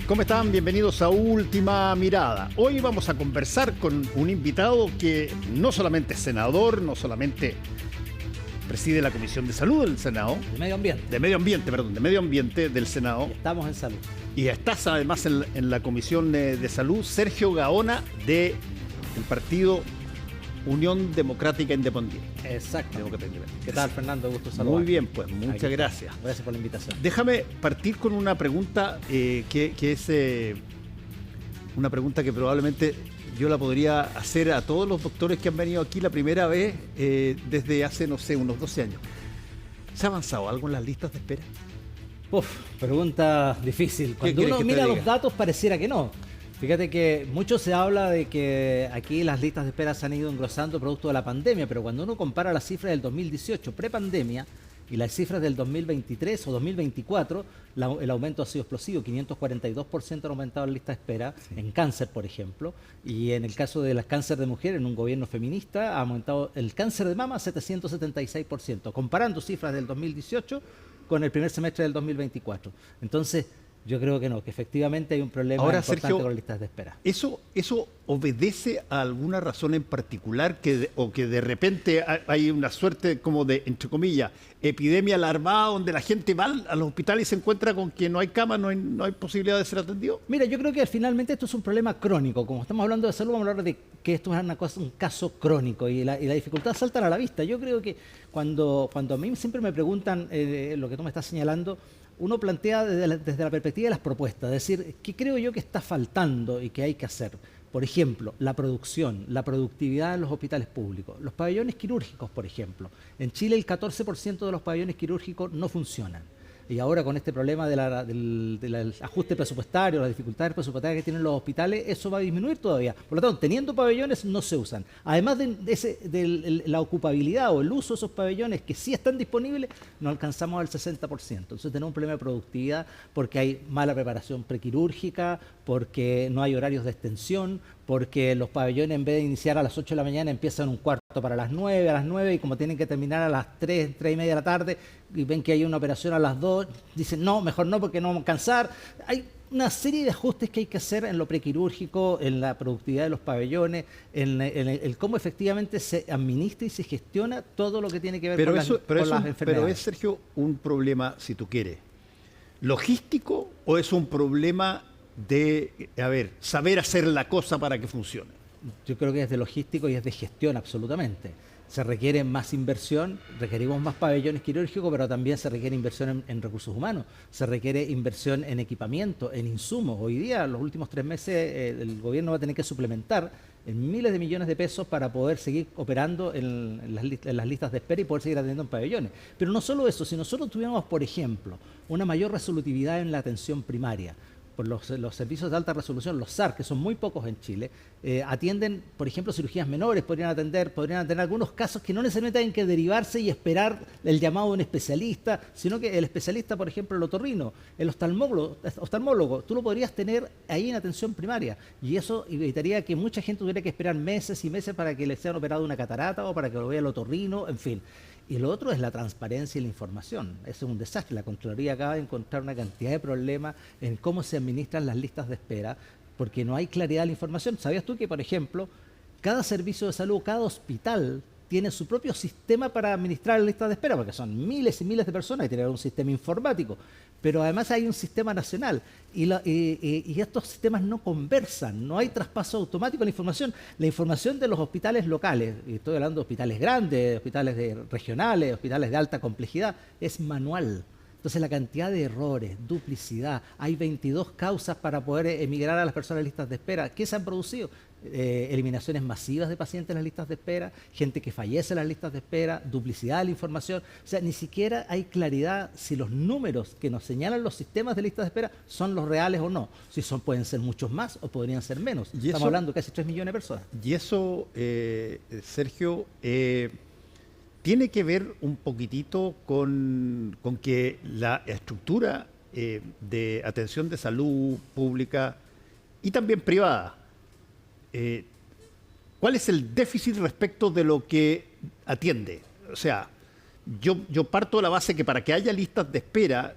¿Cómo están? Bienvenidos a Última Mirada. Hoy vamos a conversar con un invitado que no solamente es senador, no solamente preside la Comisión de Salud del Senado. De Medio Ambiente. De Medio Ambiente del Senado. Y estamos en salud. Y estás además en la Comisión de Salud, Sergio Gaona, del partido Unión Democrática Independiente. Exacto. ¿Qué tal, Fernando? Gusto saludar. Muy bien, pues muchas gracias. Gracias por la invitación. Déjame partir con una pregunta que es una pregunta que probablemente yo la podría hacer a todos los doctores que han venido aquí la primera vez desde hace, no sé, unos 12 años. ¿Se ha avanzado algo en las listas de espera? Pregunta difícil. Cuando uno mira los datos pareciera que no. Fíjate que mucho se habla de que aquí las listas de espera se han ido engrosando producto de la pandemia, pero cuando uno compara las cifras del 2018, prepandemia, y las cifras del 2023 o 2024, el aumento ha sido explosivo. 542% han aumentado las listas de espera en cáncer, por ejemplo, y en el caso del cáncer de mujer, en un gobierno feminista, ha aumentado el cáncer de mama 776%, comparando cifras del 2018 con el primer semestre del 2024. Entonces, yo creo que no, que efectivamente hay un problema importante, Sergio, con las listas de espera. ¿Eso obedece a alguna razón en particular o que de repente hay una suerte como de, entre comillas, epidemia alarmada donde la gente va a los hospitales y se encuentra con que no hay cama, no hay posibilidad de ser atendido? Mira, yo creo que finalmente esto es un problema crónico. Como estamos hablando de salud, vamos a hablar de que esto es un caso crónico y la dificultad salta a la vista. Yo creo que cuando a mí siempre me preguntan lo que tú me estás señalando, uno plantea desde la perspectiva de las propuestas, es decir, ¿qué creo yo que está faltando y que hay que hacer? Por ejemplo, la producción, la productividad en los hospitales públicos, los pabellones quirúrgicos, por ejemplo. En Chile el 14% de los pabellones quirúrgicos no funcionan. Y ahora con este problema del ajuste presupuestario, las dificultades presupuestarias que tienen los hospitales, eso va a disminuir todavía. Por lo tanto, teniendo pabellones no se usan. Además de la ocupabilidad o el uso de esos pabellones que sí están disponibles, no alcanzamos al 60%. Entonces tenemos un problema de productividad porque hay mala preparación prequirúrgica, porque no hay horarios de extensión, porque los pabellones en vez de iniciar a las 8 de la mañana empiezan un cuarto para las 9, y como tienen que terminar a las 3 y media de la tarde y ven que hay una operación a las 2, dicen no, mejor no porque no vamos a alcanzar. Hay una serie de ajustes que hay que hacer en lo prequirúrgico, en la productividad de los pabellones, en el cómo efectivamente se administra y se gestiona todo lo que tiene que ver con las enfermedades. Pero es, Sergio, un problema, si tú quieres, logístico o es un problema de, saber hacer la cosa para que funcione? Yo creo que es de logístico y es de gestión, absolutamente. Se requiere más inversión, requerimos más pabellones quirúrgicos, pero también se requiere inversión en recursos humanos, se requiere inversión en equipamiento, en insumos. Hoy día, los últimos 3 meses, el gobierno va a tener que suplementar en miles de millones de pesos para poder seguir operando en las listas de espera y poder seguir atendiendo en pabellones. Pero no solo eso, si nosotros tuviéramos, por ejemplo, una mayor resolutividad en la atención primaria, por los servicios de alta resolución, los SAR, que son muy pocos en Chile, atienden, por ejemplo, cirugías menores, podrían tener algunos casos que no necesariamente tienen que derivarse y esperar el llamado de un especialista, sino que el especialista, por ejemplo, el otorrino, el oftalmólogo, tú lo podrías tener ahí en atención primaria, y eso evitaría que mucha gente tuviera que esperar meses y meses para que le sean operado una catarata o para que lo vea el otorrino, en fin. Y lo otro es la transparencia y la información. Eso es un desastre. La Contraloría acaba de encontrar una cantidad de problemas en cómo se administran las listas de espera, porque no hay claridad de la información. ¿Sabías tú que, por ejemplo, cada servicio de salud, cada hospital tiene su propio sistema para administrar las listas de espera? Porque son miles y miles de personas y tienen un sistema informático. Pero además hay un sistema nacional y estos sistemas no conversan, no hay traspaso automático de la información. La información de los hospitales locales, y estoy hablando de hospitales grandes, hospitales regionales, hospitales de alta complejidad, es manual. Entonces la cantidad de errores, duplicidad, hay 22 causas para poder emigrar a las personas en listas de espera. ¿Qué se han producido? Eliminaciones masivas de pacientes en las listas de espera, gente que fallece en las listas de espera, duplicidad de la información. O sea, ni siquiera hay claridad si los números que nos señalan los sistemas de listas de espera son los reales o no. Si pueden ser muchos más o podrían ser menos. Estamos hablando de casi 3 millones de personas. Y eso, Sergio, tiene que ver un poquitito con que la estructura de atención de salud pública y también privada, ¿cuál es el déficit respecto de lo que atiende? O sea, yo parto de la base que para que haya listas de espera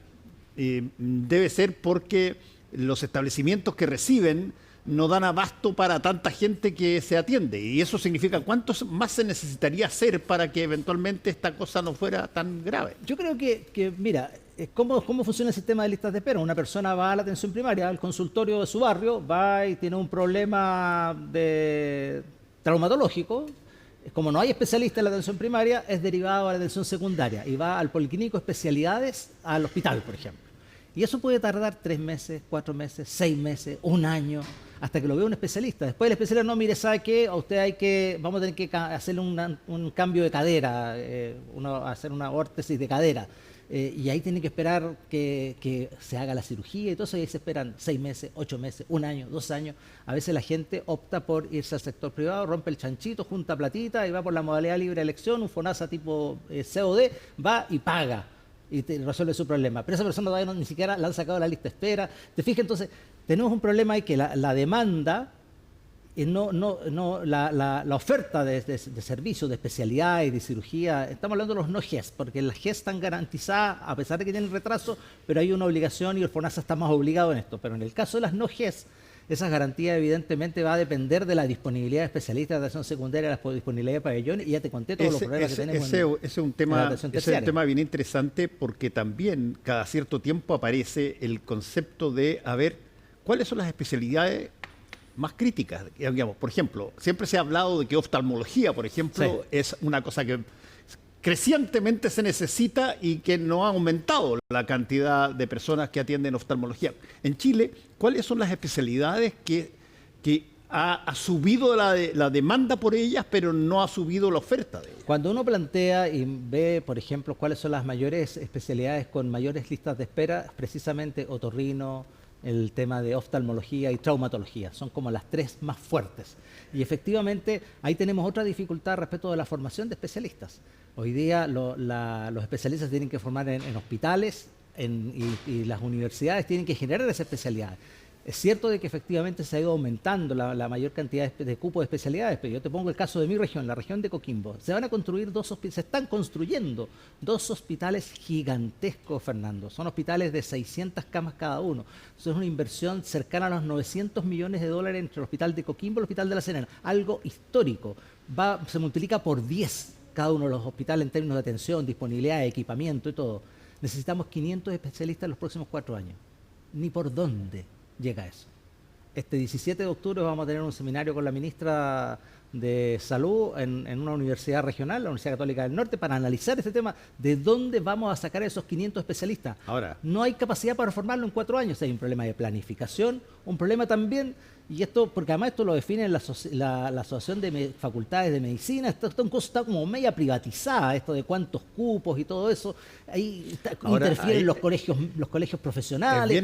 debe ser porque los establecimientos que reciben no dan abasto para tanta gente que se atiende. Y eso significa cuánto más se necesitaría hacer para que eventualmente esta cosa no fuera tan grave. Yo creo que mira, ¿cómo funciona el sistema de listas de espera? Una persona va a la atención primaria, al consultorio de su barrio, va y tiene un problema traumatológico. Como no hay especialista en la atención primaria, es derivado a la atención secundaria y va al policlínico especialidades al hospital, por ejemplo. Y eso puede tardar 3 meses, 4 meses, 6 meses, 1 año, hasta que lo vea un especialista. Después el especialista, no, mire, ¿sabe qué? A usted vamos a tener que hacerle un cambio de cadera, hacer una órtesis de cadera. Y ahí tiene que esperar que se haga la cirugía y todo eso, y ahí se esperan 6 meses, 8 meses, 1 año, 2 años. A veces la gente opta por irse al sector privado, rompe el chanchito, junta platita y va por la modalidad libre de elección, un FONASA tipo COD, va y paga y resuelve su problema. Pero esa persona todavía ni siquiera la han sacado de la lista de espera. ¿Te fijas? Entonces, tenemos un problema ahí que la demanda, la oferta de servicios, de especialidades, de cirugía, estamos hablando de los no GES, porque las GES están garantizadas, a pesar de que tienen retraso, pero hay una obligación y el FONASA está más obligado en esto. Pero en el caso de las no GES, esas garantías evidentemente va a depender de la disponibilidad de especialistas de atención secundaria, la disponibilidad de pabellones, y ya te conté todos los problemas que tenemos ese es un tema bien interesante, porque también cada cierto tiempo aparece el concepto de, a ver, ¿cuáles son las especialidades más críticas? Digamos, por ejemplo, siempre se ha hablado de que oftalmología, por ejemplo, es una cosa que crecientemente se necesita y que no ha aumentado la cantidad de personas que atienden oftalmología. En Chile, ¿cuáles son las especialidades que ha subido la demanda por ellas, pero no ha subido la oferta de ellas? Cuando uno plantea y ve, por ejemplo, cuáles son las mayores especialidades con mayores listas de espera, precisamente otorrino, el tema de oftalmología y traumatología, son como las 3 más fuertes. Y efectivamente ahí tenemos otra dificultad respecto de la formación de especialistas. Hoy día los especialistas tienen que formar en hospitales y las universidades tienen que generar esa especialidad. Es cierto de que efectivamente se ha ido aumentando la mayor cantidad de cupos de especialidades, pero yo te pongo el caso de mi región, la región de Coquimbo. Se van a construir se están construyendo 2 hospitales gigantescos, Fernando. Son hospitales de 600 camas cada uno. Eso es una inversión cercana a los $900 millones entre el hospital de Coquimbo y el hospital de La Serena. Algo histórico. Se multiplica por 10 cada uno de los hospitales en términos de atención, disponibilidad, equipamiento y todo. Necesitamos 500 especialistas en los próximos 4 años. Ni por dónde llega eso. Este 17 de octubre vamos a tener un seminario con la ministra de Salud en una universidad regional, la Universidad Católica del Norte, para analizar este tema, de dónde vamos a sacar esos 500 especialistas. Ahora, no hay capacidad para formarlo en 4 años, hay un problema de planificación, un problema también, y esto, porque además esto lo define la Asociación de Facultades de Medicina, está como media privatizada, esto de cuántos cupos y todo eso, ahí interfieren los colegios profesionales. Es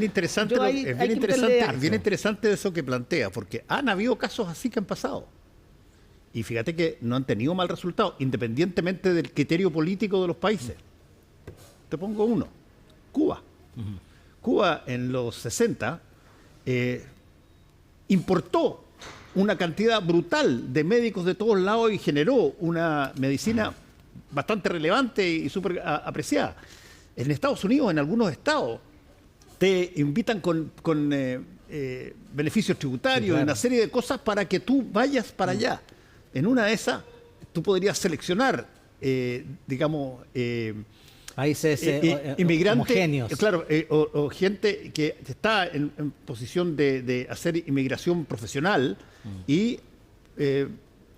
bien interesante eso que plantea, porque han habido casos así que han pasado. Y fíjate que no han tenido mal resultado, independientemente del criterio político de los países. Te pongo uno, Cuba. Cuba en los 60 importó una cantidad brutal de médicos de todos lados y generó una medicina bastante relevante y súper apreciada. En Estados Unidos, en algunos estados, te invitan con beneficios tributarios, sí, claro, una serie de cosas para que tú vayas para allá. En una de esas, tú podrías seleccionar, países inmigrantes, homogéneos. Claro, o gente que está en posición de hacer inmigración profesional y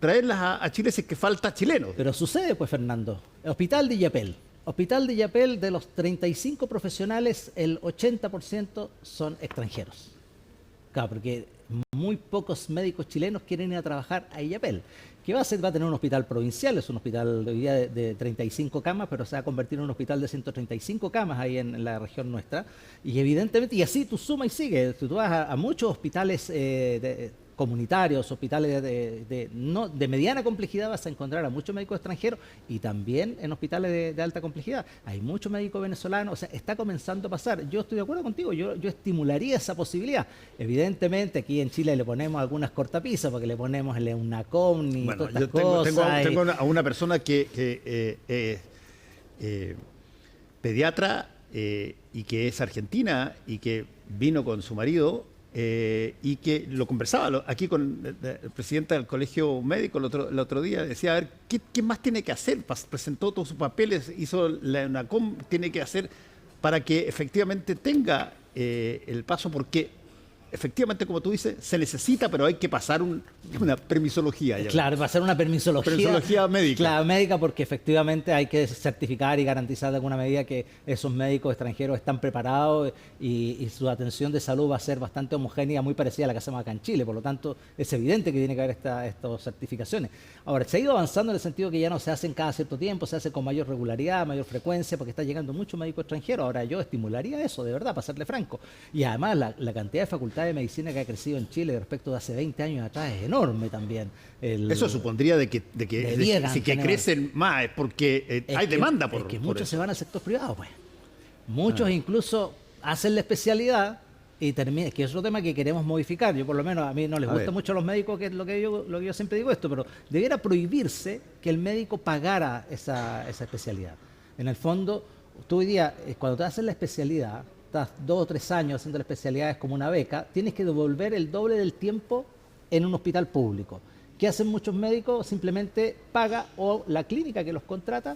traerlas a Chile si es que falta chilenos. Pero sucede, pues, Fernando. Hospital de Illapel. Hospital de Illapel, de los 35 profesionales, el 80% son extranjeros. Claro, porque muy pocos médicos chilenos quieren ir a trabajar a Illapel. ¿Qué va a hacer? Va a tener un hospital provincial, es un hospital hoy día de 35 camas, pero se va a convertir en un hospital de 135 camas ahí en la región nuestra. Y evidentemente, y así tú sumas y sigues, tú vas a muchos hospitales comunitarios, hospitales de mediana complejidad, vas a encontrar a muchos médicos extranjeros y también en hospitales de alta complejidad. Hay muchos médicos venezolanos, o sea, está comenzando a pasar. Yo estoy de acuerdo contigo, yo estimularía esa posibilidad. Evidentemente, aquí en Chile le ponemos algunas cortapisas, porque le ponemos el EUNACOM y todas estas cosas. Tengo a una persona que pediatra y que es argentina y que vino con su marido y que lo conversaba aquí con el presidente del colegio médico el otro día, decía, a ver, ¿qué más tiene que hacer? Presentó todos sus papeles, hizo la ENACOM, tiene que hacer para que efectivamente tenga el paso, porque efectivamente, como tú dices, se necesita, pero hay que pasar una permisología. Claro, pasar una permisología. Permisología médica. Claro, médica, porque efectivamente hay que certificar y garantizar de alguna medida que esos médicos extranjeros están preparados y su atención de salud va a ser bastante homogénea, muy parecida a la que hacemos acá en Chile. Por lo tanto, es evidente que tiene que haber estas certificaciones. Ahora, se ha ido avanzando en el sentido que ya no se hacen cada cierto tiempo, se hace con mayor regularidad, mayor frecuencia, porque está llegando mucho médico extranjero. Ahora, yo estimularía eso, de verdad, para serle franco. Y además, la cantidad de facultades de medicina que ha crecido en Chile respecto de hace 20 años atrás es enorme también. Eso supondría de que si que crecen más es porque hay demanda por muchos eso. se van al sector privado, pues. Muchos incluso hacen la especialidad y termina, que es otro tema que queremos modificar. Yo por lo menos, a mí no les gusta mucho a los médicos, que es lo que yo siempre digo esto, pero debiera prohibirse que el médico pagara esa especialidad. En el fondo, tú hoy día, cuando te haces la especialidad, estás 2 o 3 años haciendo la especialidad, es como una beca, tienes que devolver el doble del tiempo en un hospital público. ¿Qué hacen muchos médicos? Simplemente paga, o la clínica que los contrata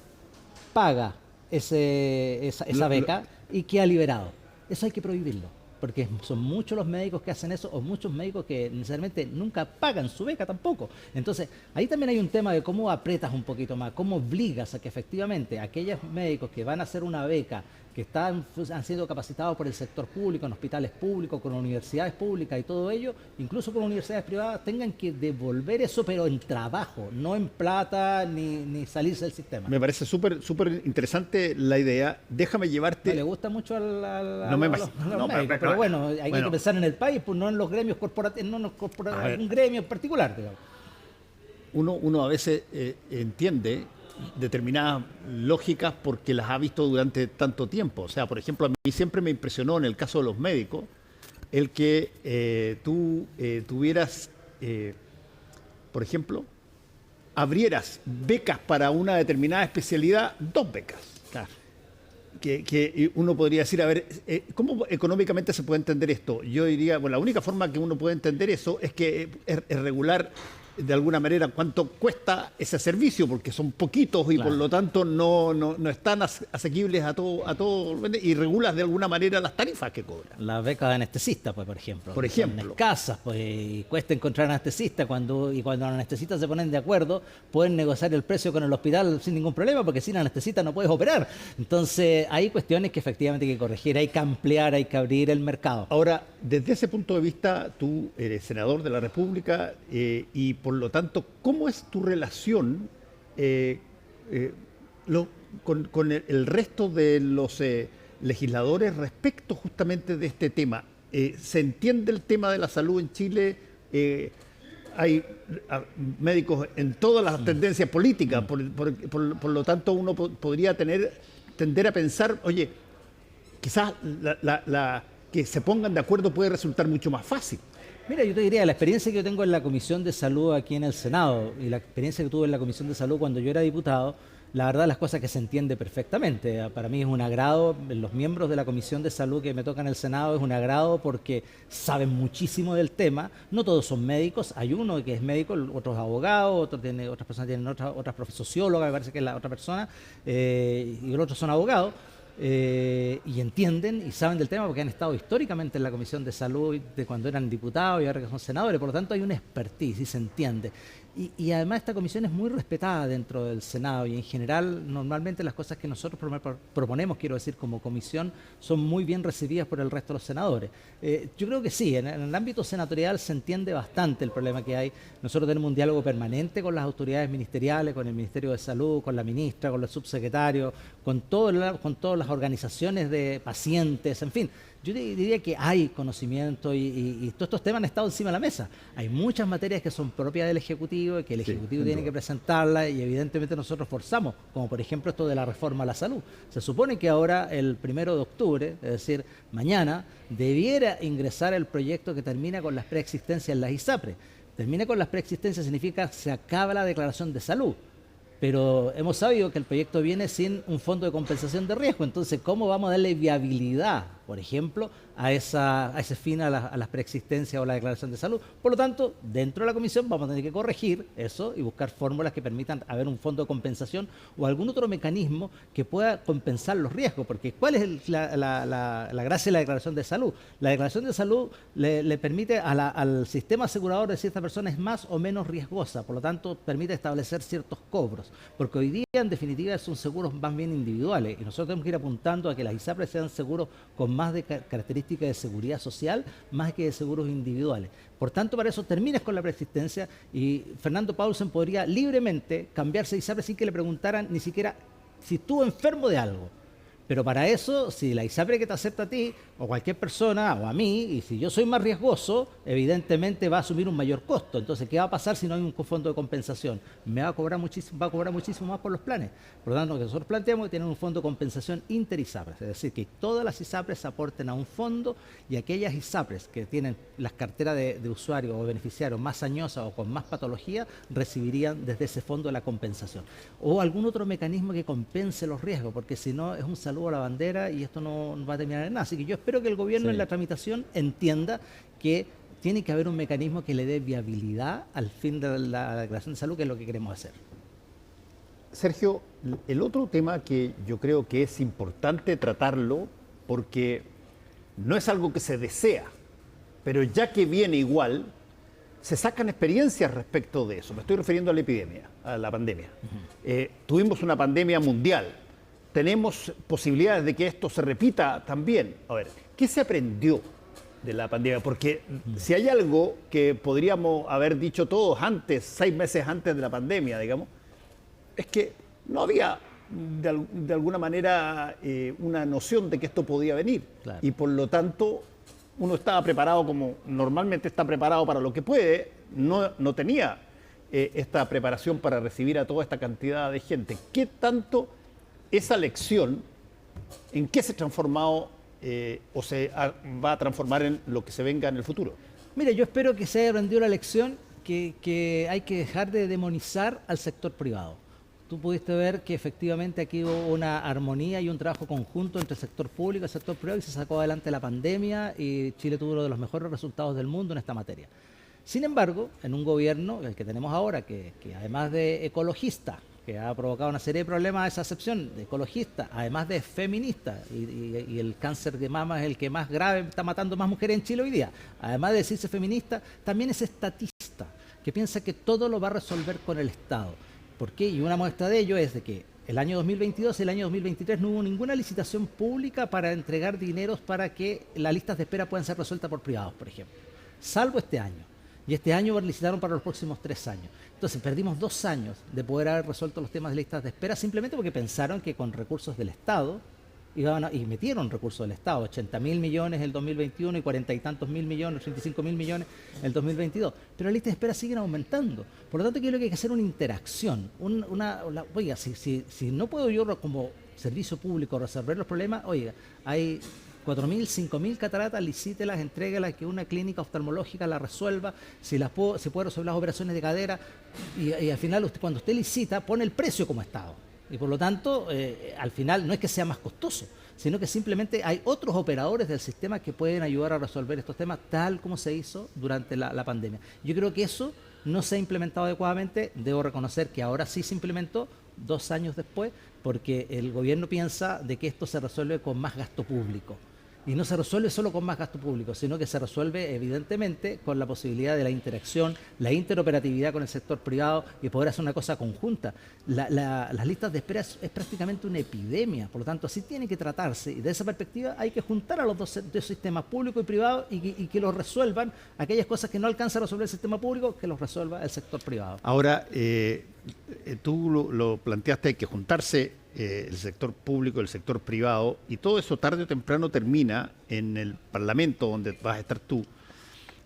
paga esa beca y queda liberado. Eso hay que prohibirlo, porque son muchos los médicos que hacen eso, o muchos médicos que necesariamente nunca pagan su beca tampoco. Entonces, ahí también hay un tema de cómo apretas un poquito más, cómo obligas a que efectivamente aquellos médicos que van a hacer una beca, que han sido capacitados por el sector público, en hospitales públicos, con universidades públicas y todo ello, incluso con universidades privadas, tengan que devolver eso, pero en trabajo, no en plata ni salirse del sistema. Me parece súper interesante la idea. Déjame llevarte... No le gusta mucho a los médicos, pero bueno, hay que pensar en el país, pues no en los gremios corporativos, no en un gremio en particular, digamos. Uno a veces entiende determinadas lógicas porque las ha visto durante tanto tiempo. O sea, por ejemplo, a mí siempre me impresionó en el caso de los médicos el que tú tuvieras, por ejemplo, abrieras becas para una determinada especialidad, 2 becas. Claro. Que uno podría decir, a ver, ¿cómo económicamente se puede entender esto? Yo diría, bueno, la única forma que uno puede entender eso es que es regular de alguna manera cuánto cuesta ese servicio, porque son poquitos y por lo tanto no están asequibles a todo, y regulas de alguna manera las tarifas que cobran. Las becas de anestesistas, pues, por ejemplo. Son escasas, pues, y cuesta encontrar anestesistas, cuando los anestesistas se ponen de acuerdo, pueden negociar el precio con el hospital sin ningún problema, porque sin anestesista no puedes operar. Entonces, hay cuestiones que efectivamente hay que corregir, hay que ampliar, hay que abrir el mercado. Ahora, desde ese punto de vista, tú eres senador de la República y por lo tanto, ¿cómo es tu relación con el resto de los legisladores respecto justamente de este tema? ¿Se entiende el tema de la salud en Chile? Hay médicos en todas las tendencias políticas, por lo tanto uno podría tender a pensar, oye, quizás que se pongan de acuerdo puede resultar mucho más fácil. Mira, yo te diría, la experiencia que yo tengo en la Comisión de Salud aquí en el Senado y la experiencia que tuve en la Comisión de Salud cuando yo era diputado, la verdad las cosas que se entiende perfectamente. Para mí es un agrado, los miembros de la Comisión de Salud que me tocan en el Senado es un agrado porque saben muchísimo del tema. No todos son médicos, hay uno que es médico, otros abogados, otras personas tienen otras sociólogas, me parece que es la otra persona, y los otros son abogados. Y entienden y saben del tema porque han estado históricamente en la Comisión de Salud de cuando eran diputados y ahora que son senadores, por lo tanto hay una expertise y se entiende. Y además esta comisión es muy respetada dentro del Senado y en general normalmente las cosas que nosotros proponemos, quiero decir, como comisión, son muy bien recibidas por el resto de los senadores. Yo creo que sí, en el ámbito senatorial se entiende bastante el problema que hay. Nosotros tenemos un diálogo permanente con las autoridades ministeriales, con el Ministerio de Salud, con la ministra, con los subsecretarios, con todas las organizaciones de pacientes, en fin. Yo diría que hay conocimiento y todos estos temas han estado encima de la mesa. Hay muchas materias que son propias del Ejecutivo y que el Ejecutivo tiene que presentarlas y evidentemente nosotros forzamos, como por ejemplo esto de la reforma a la salud. Se supone que ahora el 1 de octubre, es decir, mañana, debiera ingresar el proyecto que termina con las preexistencias en las ISAPRE. Termina con las preexistencias significa se acaba la declaración de salud. pero hemos sabido que el proyecto viene sin un fondo de compensación de riesgo. Entonces, ¿cómo vamos a darle viabilidad, por ejemplo, a ese fin a las preexistencias o la declaración de salud? Por lo tanto, dentro de la comisión vamos a tener que corregir eso y buscar fórmulas que permitan haber un fondo de compensación o algún otro mecanismo que pueda compensar los riesgos. Porque ¿cuál es la gracia de la declaración de salud? La declaración de salud le permite al sistema asegurador decir esta persona es más o menos riesgosa. Por lo tanto, permite establecer ciertos cobros. Porque hoy día, en definitiva, son seguros más bien individuales. Y nosotros tenemos que ir apuntando a que las ISAPRES sean seguros con más de características de seguridad social, más que de seguros individuales. Por tanto, para eso terminas con la preexistencia y Fernando Paulsen podría libremente cambiarse de ISAPRE sin que le preguntaran ni siquiera si estuvo enfermo de algo. Pero para eso, si la ISAPRE que te acepta a ti, o cualquier persona, o a mí, y si yo soy más riesgoso, evidentemente va a asumir un mayor costo. Entonces, ¿qué va a pasar si no hay un fondo de compensación? Me va a cobrar muchísimo más por los planes. Por lo tanto, lo que nosotros planteamos es tener un fondo de compensación inter-ISAPRES, es decir, que todas las ISAPRES aporten a un fondo y aquellas ISAPRES que tienen las carteras de usuarios o beneficiarios más añosas o con más patología, recibirían desde ese fondo la compensación. O algún otro mecanismo que compense los riesgos, porque si no es un saludo a la bandera y esto no va a terminar en nada. Así que yo espero que el gobierno en la tramitación entienda que tiene que haber un mecanismo que le dé viabilidad al fin de la declaración de salud, que es lo que queremos hacer. Sergio, el otro tema que yo creo que es importante tratarlo, porque no es algo que se desea, pero ya que viene igual, se sacan experiencias respecto de eso. Me estoy refiriendo a la epidemia, a la pandemia. Tuvimos una pandemia mundial. Tenemos posibilidades de que esto se repita también. A ver, ¿qué se aprendió de la pandemia? Porque si hay algo que podríamos haber dicho todos antes, 6 meses antes de la pandemia, digamos, es que no había de alguna manera una noción de que esto podía venir. Claro. Y por lo tanto, uno estaba preparado como normalmente está preparado para lo que puede, no tenía esta preparación para recibir a toda esta cantidad de gente. ¿Qué tanto esa lección, en qué se ha transformado o se va a transformar en lo que se venga en el futuro? Mire, yo espero que se haya aprendido la lección que hay que dejar de demonizar al sector privado. Tú pudiste ver que efectivamente aquí hubo una armonía y un trabajo conjunto entre el sector público y el sector privado y se sacó adelante la pandemia y Chile tuvo uno de los mejores resultados del mundo en esta materia. Sin embargo, en un gobierno, el que tenemos ahora, que además de ecologista, que ha provocado una serie de problemas a esa acepción de ecologista, además de feminista, y el cáncer de mama es el que más grave está matando más mujeres en Chile hoy día, además de decirse feminista, también es estatista, que piensa que todo lo va a resolver con el Estado. ¿Por qué? Y una muestra de ello es de que el año 2022 y el año 2023 no hubo ninguna licitación pública para entregar dineros para que las listas de espera puedan ser resueltas por privados, por ejemplo, salvo este año. Y este año licitaron para los próximos 3 años. Entonces perdimos 2 años de poder haber resuelto los temas de listas de espera simplemente porque pensaron que con recursos del Estado y metieron recursos del Estado, 80.000 millones en el 2021 y 40 y tantos mil millones, 35.000 millones en el 2022. Pero las listas de espera siguen aumentando. Por lo tanto, creo que hay que hacer una interacción. Oiga, si no puedo yo como servicio público resolver los problemas, oiga, hay 4.000, 5.000 cataratas, licítelas, entréguelas, que una clínica oftalmológica la resuelva, si puede resolver las operaciones de cadera, y al final cuando usted licita pone el precio como Estado. Y por lo tanto, al final no es que sea más costoso, sino que simplemente hay otros operadores del sistema que pueden ayudar a resolver estos temas tal como se hizo durante la pandemia. Yo creo que eso no se ha implementado adecuadamente. Debo reconocer que ahora sí se implementó 2 años después, porque el gobierno piensa de que esto se resuelve con más gasto público. Y no se resuelve solo con más gasto público, sino que se resuelve evidentemente con la posibilidad de la interacción, la interoperatividad con el sector privado y poder hacer una cosa conjunta. Las listas de espera es prácticamente una epidemia, por lo tanto así tiene que tratarse. Y de esa perspectiva hay que juntar a los dos sistemas, público y privado, y que los resuelvan aquellas cosas que no alcanza a resolver el sistema público, que los resuelva el sector privado. Ahora, tú lo planteaste, hay que juntarse el sector público, el sector privado, y todo eso tarde o temprano termina en el Parlamento donde vas a estar tú.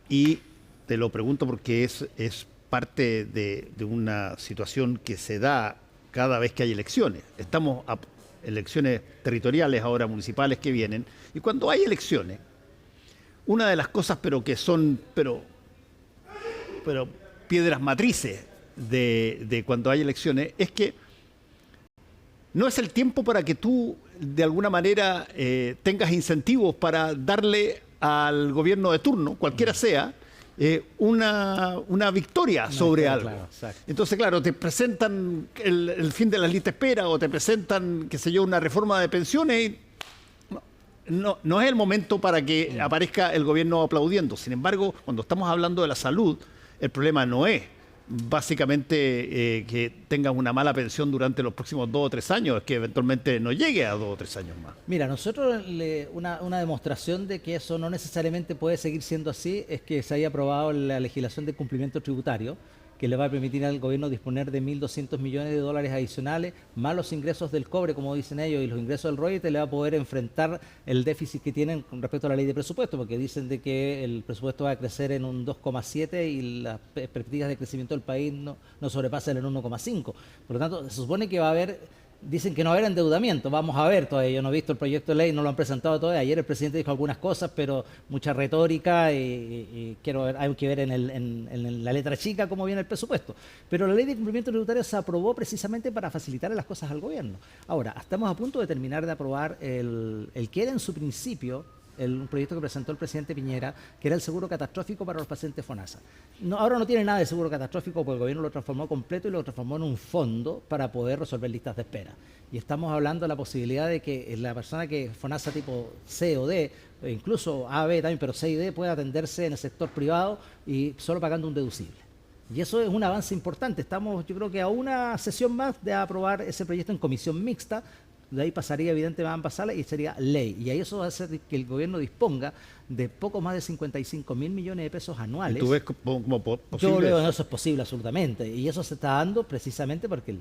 Y te lo pregunto porque es parte de una situación que se da cada vez que hay elecciones. Estamos a elecciones territoriales ahora, municipales que vienen, y cuando hay elecciones, una de las cosas que son piedras matrices de cuando hay elecciones es que ¿no es el tiempo para que tú, de alguna manera, tengas incentivos para darle al gobierno de turno, cualquiera sea, una victoria sobre algo? Claro, entonces, claro, te presentan el fin de las listas de espera o te presentan, qué sé yo, una reforma de pensiones y no es el momento para que aparezca el gobierno aplaudiendo. Sin embargo, cuando estamos hablando de la salud, el problema no es básicamente que tengas una mala pensión durante los próximos 2 o 3 años, es que eventualmente no llegue a 2 o 3 años más. Mira, nosotros una demostración de que eso no necesariamente puede seguir siendo así es que se haya aprobado la legislación de cumplimiento tributario, que le va a permitir al gobierno disponer de 1.200 millones de dólares adicionales, más los ingresos del cobre, como dicen ellos, y los ingresos del royalty, le va a poder enfrentar el déficit que tienen con respecto a la ley de presupuesto, porque dicen de que el presupuesto va a crecer en un 2,7 y las perspectivas de crecimiento del país no sobrepasan el 1,5. Por lo tanto, se supone que va a haber... Dicen que no va a haber endeudamiento, vamos a ver todavía, yo no he visto el proyecto de ley, no lo han presentado todavía. Ayer el presidente dijo algunas cosas, pero mucha retórica y quiero ver, hay que ver en la letra chica cómo viene el presupuesto. Pero la ley de cumplimiento tributario se aprobó precisamente para facilitarle las cosas al gobierno. Ahora, estamos a punto de terminar de aprobar el que era en su principio un proyecto que presentó el presidente Piñera, que era el seguro catastrófico para los pacientes FONASA. Ahora no tiene nada de seguro catastrófico porque el gobierno lo transformó completo y lo transformó en un fondo para poder resolver listas de espera. Y estamos hablando de la posibilidad de que la persona que FONASA tipo C o D, e incluso A, B también, pero C y D, pueda atenderse en el sector privado y solo pagando un deducible. Y eso es un avance importante. Estamos, yo creo que a una sesión más de aprobar ese proyecto en comisión mixta. De ahí pasaría evidentemente a ambas salas y sería ley. Y ahí eso va a hacer que el gobierno disponga de poco más de 55.000 millones de pesos anuales. ¿Tú ves como posible? Yo veo que eso es posible absolutamente. Y eso se está dando precisamente porque la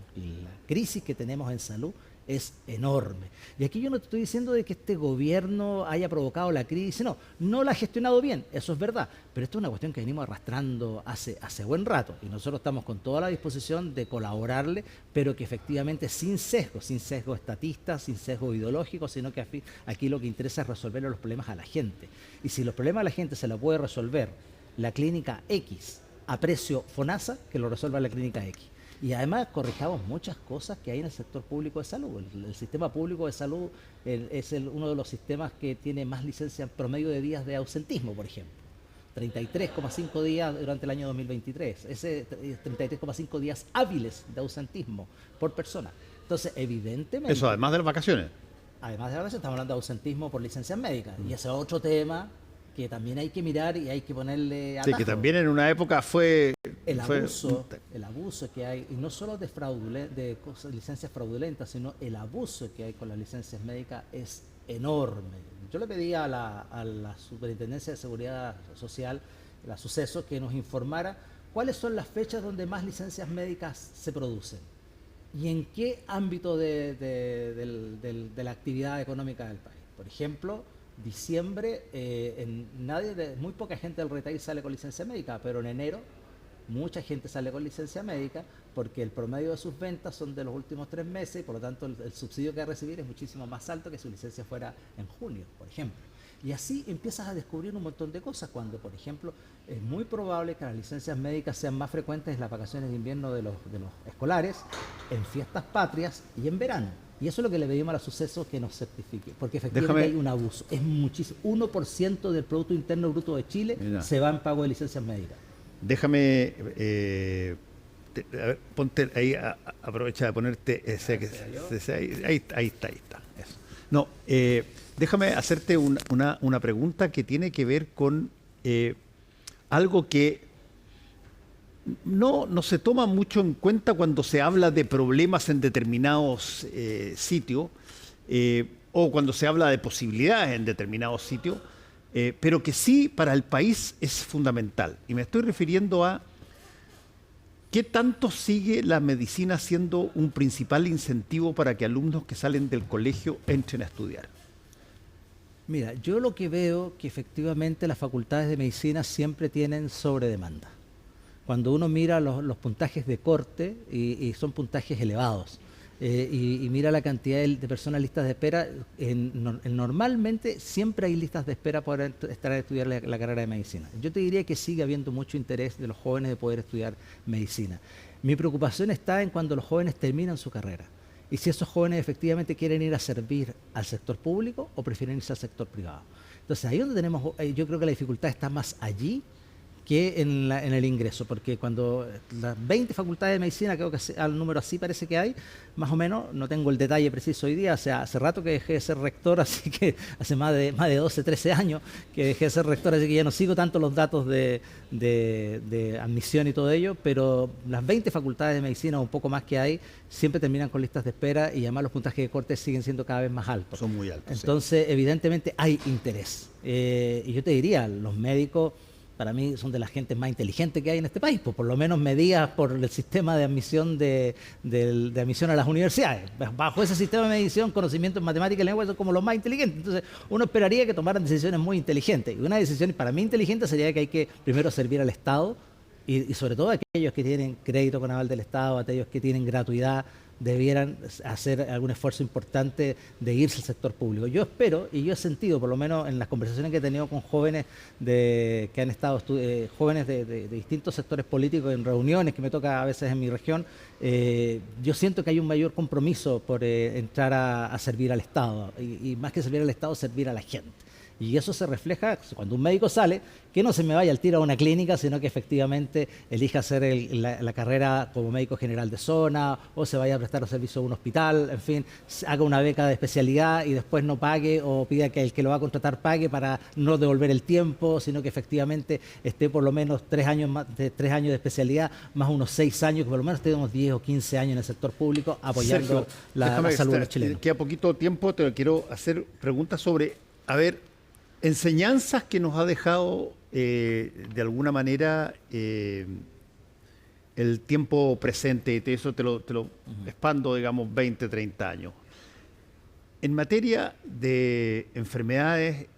crisis que tenemos en salud es enorme. Y aquí yo no te estoy diciendo de que este gobierno haya provocado la crisis, no la ha gestionado bien, eso es verdad, pero esto es una cuestión que venimos arrastrando hace buen rato y nosotros estamos con toda la disposición de colaborarle, pero que efectivamente sin sesgo estatista, sin sesgo ideológico, sino que aquí lo que interesa es resolver los problemas a la gente. Y si los problemas a la gente se los puede resolver la clínica X a precio FONASA, que lo resuelva la clínica X. Y además corrijamos muchas cosas que hay en el sector público de salud. El sistema público de salud es uno de los sistemas que tiene más licencias promedio de días de ausentismo, por ejemplo. 33,5 días durante el año 2023. Ese 33,5 días hábiles de ausentismo por persona. Entonces, evidentemente... Eso, además de las vacaciones. Además de las vacaciones, estamos hablando de ausentismo por licencias médicas. Y ese es otro tema que también hay que mirar y hay que ponerle atajo. Sí, que también en una época fue... El abuso que hay, y no solo de licencias fraudulentas, sino el abuso que hay con las licencias médicas es enorme. Yo le pedí a la Superintendencia de Seguridad Social, la Suceso, que nos informara cuáles son las fechas donde más licencias médicas se producen y en qué ámbito de la actividad económica del país. Por ejemplo, diciembre, muy poca gente del retail sale con licencia médica, pero en enero mucha gente sale con licencia médica porque el promedio de sus ventas son de los últimos 3 meses y por lo tanto el subsidio que va a recibir es muchísimo más alto que si su licencia fuera en junio, por ejemplo. Y así empiezas a descubrir un montón de cosas cuando, por ejemplo, es muy probable que las licencias médicas sean más frecuentes en las vacaciones de invierno de los escolares, en fiestas patrias y en verano. Y eso es lo que le pedimos a los Sucesos que nos certifique, porque efectivamente hay un abuso. Es muchísimo. 1% del Producto Interno Bruto de Chile se va en pago de licencias médicas. Déjame, ponte ahí, aprovecha de ponerte ese que ahí está. Eso. No, déjame hacerte una pregunta que tiene que ver con algo que no se toma mucho en cuenta cuando se habla de problemas en determinados sitios o cuando se habla de posibilidades en determinados sitios. Pero que sí para el país es fundamental. Y me estoy refiriendo a qué tanto sigue la medicina siendo un principal incentivo para que alumnos que salen del colegio entren a estudiar. Mira, yo lo que veo que efectivamente las facultades de medicina siempre tienen sobredemanda. Cuando uno mira los puntajes de corte, y son puntajes elevados, y mira la cantidad de personas listas de espera, normalmente siempre hay listas de espera para estar a estudiar la carrera de medicina. Yo te diría que sigue habiendo mucho interés de los jóvenes de poder estudiar medicina. Mi preocupación está en cuando los jóvenes terminan su carrera y si esos jóvenes efectivamente quieren ir a servir al sector público o prefieren irse al sector privado. Entonces ahí donde tenemos, yo creo que la dificultad está más allí que en el ingreso, porque cuando las 20 facultades de medicina, creo que al número así parece que hay, más o menos, no tengo el detalle preciso hoy día, o sea, hace rato que dejé de ser rector, así que hace más de 12, 13 años que dejé de ser rector, así que ya no sigo tanto los datos de admisión y todo ello, pero las 20 facultades de medicina o un poco más que hay, siempre terminan con listas de espera y además los puntajes de corte siguen siendo cada vez más altos. Son muy altos. Entonces, sí, evidentemente hay interés. Y yo te diría, los médicos para mí son de la gente más inteligente que hay en este país, pues por lo menos medidas por el sistema de admisión de admisión a las universidades. Bajo ese sistema de medición, conocimiento en matemáticas y lengua son como los más inteligentes. Entonces, uno esperaría que tomaran decisiones muy inteligentes. Y una decisión para mí inteligente sería que hay que primero servir al Estado y sobre todo aquellos que tienen crédito con aval del Estado, aquellos que tienen gratuidad, debieran hacer algún esfuerzo importante de irse al sector público. Yo espero, y yo he sentido, por lo menos en las conversaciones que he tenido con jóvenes que han estado, jóvenes de distintos sectores políticos, en reuniones que me toca a veces en mi región, yo siento que hay un mayor compromiso por entrar a servir al Estado, y más que servir al Estado, servir a la gente. Y eso se refleja cuando un médico sale, que no se me vaya al tiro a una clínica, sino que efectivamente elija hacer la carrera como médico general de zona, o se vaya a prestar servicio a un hospital, en fin, haga una beca de especialidad y después no pague, o pida que el que lo va a contratar pague para no devolver el tiempo, sino que efectivamente esté por lo menos 3 años de especialidad, más unos 6 años, que por lo menos tenemos 10 o 15 años en el sector público apoyando la salud de los chilenos. Queda poquito tiempo, te quiero hacer preguntas sobre, a ver, enseñanzas que nos ha dejado de alguna manera el tiempo presente, y eso te lo expando, digamos, 20, 30 años. En materia de enfermedades,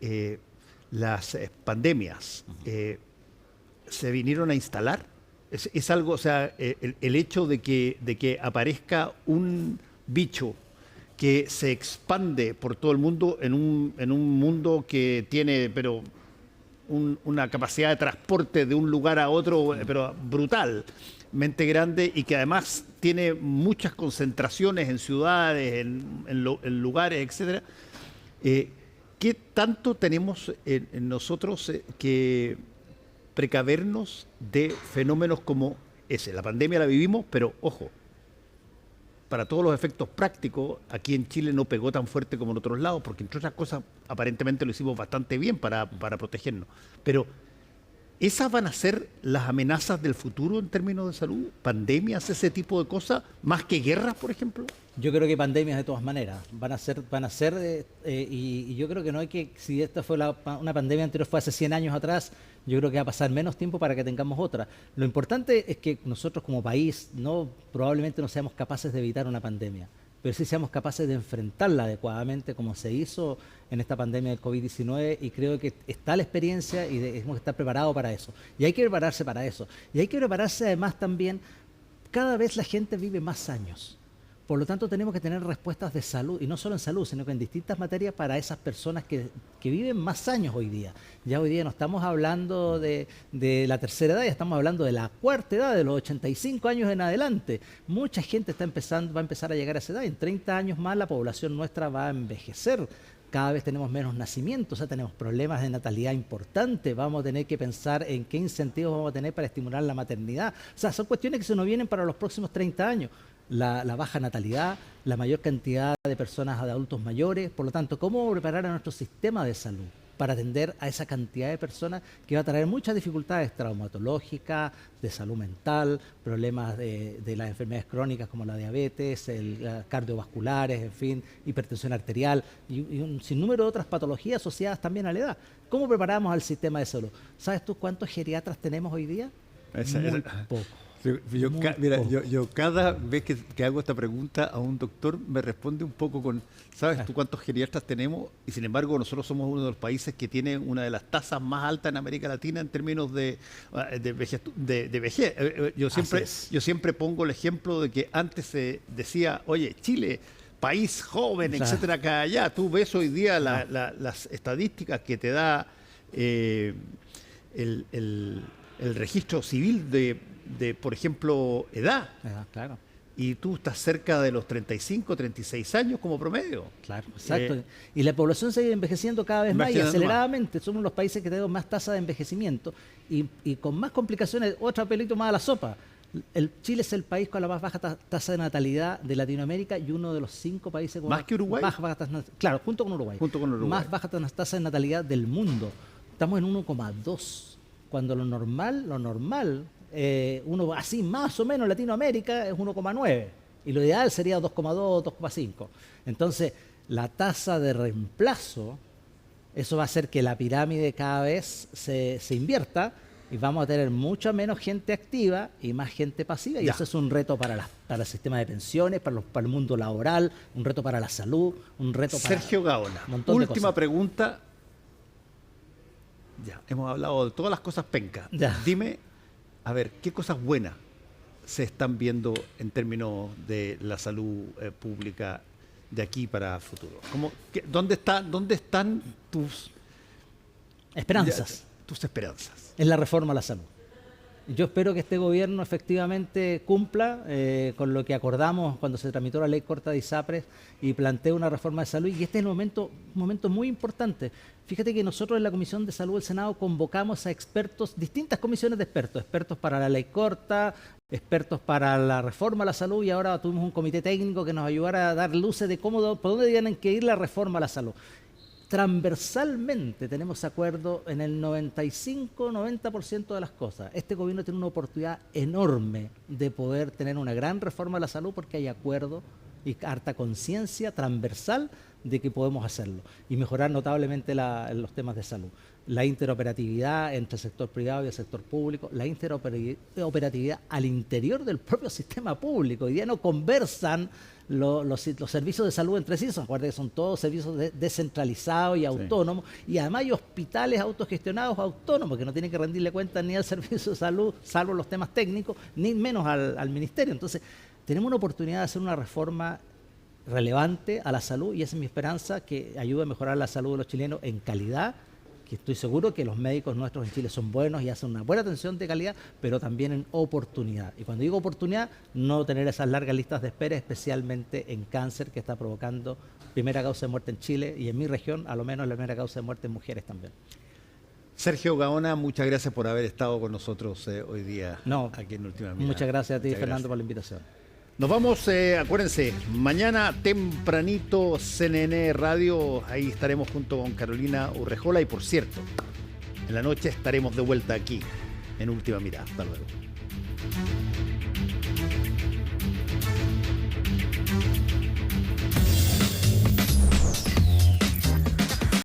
las pandemias se vinieron a instalar. Es algo, o sea, el hecho de que aparezca un bicho que se expande por todo el mundo en un mundo que tiene una capacidad de transporte de un lugar a otro, pero brutalmente grande, y que además tiene muchas concentraciones en ciudades, en lugares, etcétera. ¿Qué tanto tenemos en nosotros que precavernos de fenómenos como ese? La pandemia la vivimos, pero ojo, para todos los efectos prácticos, aquí en Chile no pegó tan fuerte como en otros lados, porque entre otras cosas, aparentemente lo hicimos bastante bien para protegernos. Pero, ¿esas van a ser las amenazas del futuro en términos de salud? ¿Pandemias, ese tipo de cosas? ¿Más que guerras, por ejemplo? Yo creo que pandemias de todas maneras van a ser y yo creo que no hay que, si esta fue una pandemia anterior, fue hace 100 años atrás, yo creo que va a pasar menos tiempo para que tengamos otra. Lo importante es que nosotros como país probablemente no seamos capaces de evitar una pandemia, pero sí seamos capaces de enfrentarla adecuadamente como se hizo en esta pandemia del COVID-19, y creo que está la experiencia y debemos estar preparados para eso. Y hay que prepararse para eso. Y hay que prepararse además también, cada vez la gente vive más años. Por lo tanto, tenemos que tener respuestas de salud, y no solo en salud, sino que en distintas materias para esas personas que viven más años hoy día. Ya hoy día no estamos hablando de la tercera edad, ya estamos hablando de la cuarta edad, de los 85 años en adelante. Mucha gente va a empezar a llegar a esa edad. En 30 años más la población nuestra va a envejecer. Cada vez tenemos menos nacimientos, o sea, tenemos problemas de natalidad importantes. Vamos a tener que pensar en qué incentivos vamos a tener para estimular la maternidad. O sea, son cuestiones que se nos vienen para los próximos 30 años. La baja natalidad, la mayor cantidad de personas, de adultos mayores. Por lo tanto, ¿cómo preparar a nuestro sistema de salud para atender a esa cantidad de personas que va a traer muchas dificultades traumatológicas, de salud mental, problemas de las enfermedades crónicas como la diabetes, cardiovasculares, en fin, hipertensión arterial y un sinnúmero de otras patologías asociadas también a la edad? ¿Cómo preparamos al sistema de salud? ¿Sabes tú cuántos geriatras tenemos hoy día? Muy poco. Yo cada vez que hago esta pregunta a un doctor me responde un poco con, ¿sabes tú cuántos geriatras tenemos? Y sin embargo nosotros somos uno de los países que tiene una de las tasas más altas en América Latina en términos de vejez. Yo siempre pongo el ejemplo de que antes se decía, oye, Chile, país joven, etcétera, acá allá. Tú ves hoy día las estadísticas que te da el registro civil de, por ejemplo, edad. Claro. y tú estás cerca de los 35, 36 años como promedio. Claro, exacto. Y la población sigue envejeciendo cada vez más y aceleradamente. Somos los países que tenemos más tasa de envejecimiento y con más complicaciones. Otro pelito más a la sopa. Chile es el país con la más baja tasa de natalidad de Latinoamérica y uno de los 5 países con ¿Más que Uruguay? Más baja claro, junto con Uruguay. Junto con Uruguay. Más baja tasa de natalidad del mundo. Estamos en 1,2, cuando lo normal, uno así más o menos en Latinoamérica es 1,9 y lo ideal sería 2,2, 2,5. Entonces, la tasa de reemplazo, eso va a hacer que la pirámide cada vez se invierta y vamos a tener mucha menos gente activa y más gente pasiva. Y eso es un reto para el sistema de pensiones, para el mundo laboral, un reto para la salud, un reto para... Sergio Gaona, última pregunta. Ya, hemos hablado de todas las cosas pencas. Dime, a ver, ¿qué cosas buenas se están viendo en términos de la salud pública de aquí para el futuro? ¿Dónde están tus esperanzas? Tus esperanzas. En la reforma a la salud. Yo espero que este gobierno efectivamente cumpla con lo que acordamos cuando se tramitó la ley corta de ISAPRES y plantee una reforma de salud. Y este es un momento muy importante. Fíjate que nosotros en la Comisión de Salud del Senado convocamos a expertos, distintas comisiones de expertos para la ley corta, expertos para la reforma a la salud, y ahora tuvimos un comité técnico que nos ayudara a dar luces de por dónde tienen que ir la reforma a la salud. Transversalmente tenemos acuerdo en el 95-90% de las cosas. Este gobierno tiene una oportunidad enorme de poder tener una gran reforma a la salud porque hay acuerdo y harta conciencia transversal de que podemos hacerlo y mejorar notablemente los temas de salud. La interoperatividad entre el sector privado y el sector público, la interoperatividad al interior del propio sistema público. Hoy día no conversan los servicios de salud entre sí, acuérdense que son todos servicios descentralizados y autónomos, y además hay hospitales autogestionados autónomos que no tienen que rendirle cuentas ni al servicio de salud, salvo los temas técnicos, ni menos al ministerio. Entonces, tenemos una oportunidad de hacer una reforma relevante a la salud y esa es mi esperanza, que ayude a mejorar la salud de los chilenos en calidad, que estoy seguro que los médicos nuestros en Chile son buenos y hacen una buena atención de calidad, pero también en oportunidad. Y cuando digo oportunidad, no tener esas largas listas de espera, especialmente en cáncer, que está provocando primera causa de muerte en Chile y en mi región, a lo menos la primera causa de muerte en mujeres también. Sergio Gaona, muchas gracias por haber estado con nosotros hoy día aquí en Última Mirada. Muchas gracias a ti, Fernando, por la invitación. Nos vamos, acuérdense, mañana tempranito CNN Radio, ahí estaremos junto con Carolina Urrejola y por cierto, en la noche estaremos de vuelta aquí en Última Mirada. Hasta luego.